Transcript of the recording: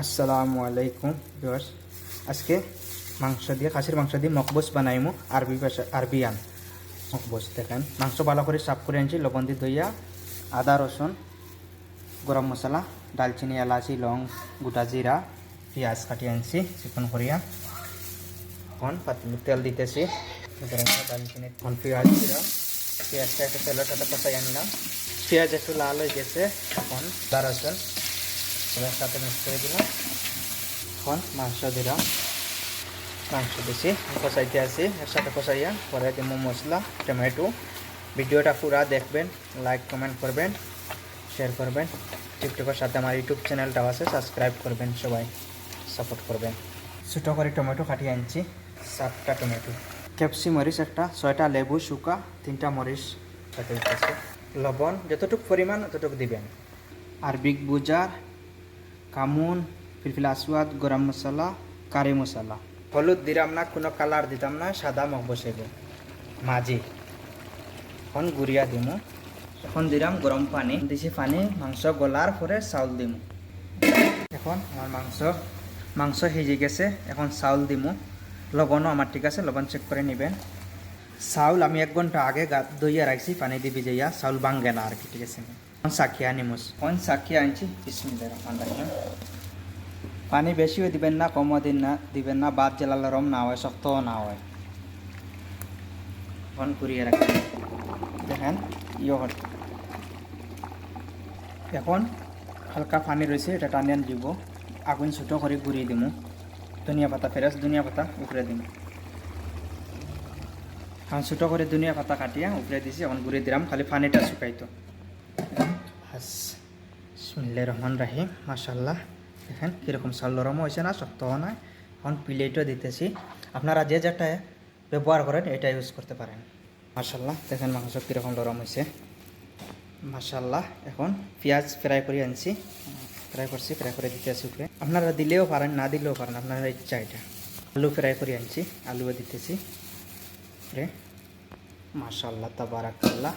আসসালামু আলাইকুম ভিউয়ার্স। আজকে মাংস দিয়ে খাসির মাংস দিয়ে মকবুস বানাইমু। আরবি ভাষা আরবিয়ান মকবুস। দেখেন মাংস ভালো করে সাফ করে আনছি, লবণ দিয়ে ধুইয়া, আদা রসুন, গরম মশলা, দালচিনি, এলাচি, লং, গোটা জিরা, পেঁয়াজ কাটিয়ে আনছি চিকন করিয়া। এখন তেল দিতেছি, দালচিনি, এখন পেঁয়াজ জিরা, পেঁয়াজটা একটু তেলের সাথে কষাই আনলাম। পেঁয়াজ একটু লাল হয়ে গেছে, এখন আদা রসুন এবার সাথে মিক্স করে দিলাম। এখন মাংস দিলাম, মাংস দিছি কষাইতে আসি, এর সাথে কষাইয়া পরে দিব মশলা, টমেটো। ভিডিওটা পুরা দেখবেন, লাইক কমেন্ট করবেন, শেয়ার করবেন। টিকটকের সাথে আমার ইউটিউব চ্যানেলটাও আছে, সাবস্ক্রাইব করবেন, সবাই সাপোর্ট করবেন। ছোটো করে টমেটো কাটিয়ে আনছি, 7টা টমেটো, ক্যাপসি মরিচ একটা, 6টা লেবু শুকা, 3টা মরিচ সাথে দিতেছি। লবণ যতটুকু পরিমাণ ততটুকু দিবেন। আরবিক বুজার, কামুন, ফিলফিল আসওয়াদ, গরম মশলা, কারি মশলা। হলুদ দিলাম না, কোনো কালার দিতাম না, সাদা মকবুস মাঝি। এখন গুড়িয়া দিমু। এখন দিলাম গরম পানি দিছি, পানি মাংস গলার পরে চাউল দিমু। এখন আমার মাংস সিজি গেছে, এখন চাউল দিমু। লবণও আমার ঠিক আছে, লবণ চেক করে নেবেন। চাউল আমি 1 ঘন্টা আগে দইয়া রাখছি, পানি দিয়ে ভিজাইয়া, চাউল ভাঙ্গে না আর কি, ঠিক আছে। এখন চাকিয়া নিমুস, এখন চাকিয়া আনছি। বিসমিল্লাহির রহমানির রহিম। পানি বেশিও দিবেন না, কমও দিবেন না, বাদ জ্বালালে রম না হয়, শক্তও না হয়। এখন ঘুরিয়ে রাখবেন, দেখেন ইয়ট। এখন হালকা পানি রয়েছে, এটা টানিয়ে দিব। আগুন ছোটো করে ঘুরিয়ে দিব। ধনিয়া পাতা, ফ্রেশ ধনিয়া পাতা উপরে দিব। এখন ছোটো করে ধনিয়া পাতা কাটিয়া উপরে দিছি, এখন ঘুরিয়ে দিলাম, খালি পানিটা শুকাইতো। বিসমিল্লাহির রহমানির রহিম। মাশাআল্লাহ, দেখেন কীরকম চাল নরমও হয়েছে না, শক্তও নয়। এখন প্লেটও দিতেছি, আপনারা যে যেটা ব্যবহার করেন এটা ইউজ করতে পারেন। মাশাআল্লাহ, দেখেন মাংস কীরকম নরম হয়েছে, মাশাআল্লাহ। এখন পেঁয়াজ ফ্রাই করে আনছি, ফ্রাই করে দিতে আসি উপরে। আপনারা দিলেও পারেন, না দিলেও পারেন, আপনারা ইচ্ছা এটা। আলু ফ্রাই করে আনছি, আলুও দিতেছি উপরে। মাশাআল্লাহ, তাবারাকাল্লাহ।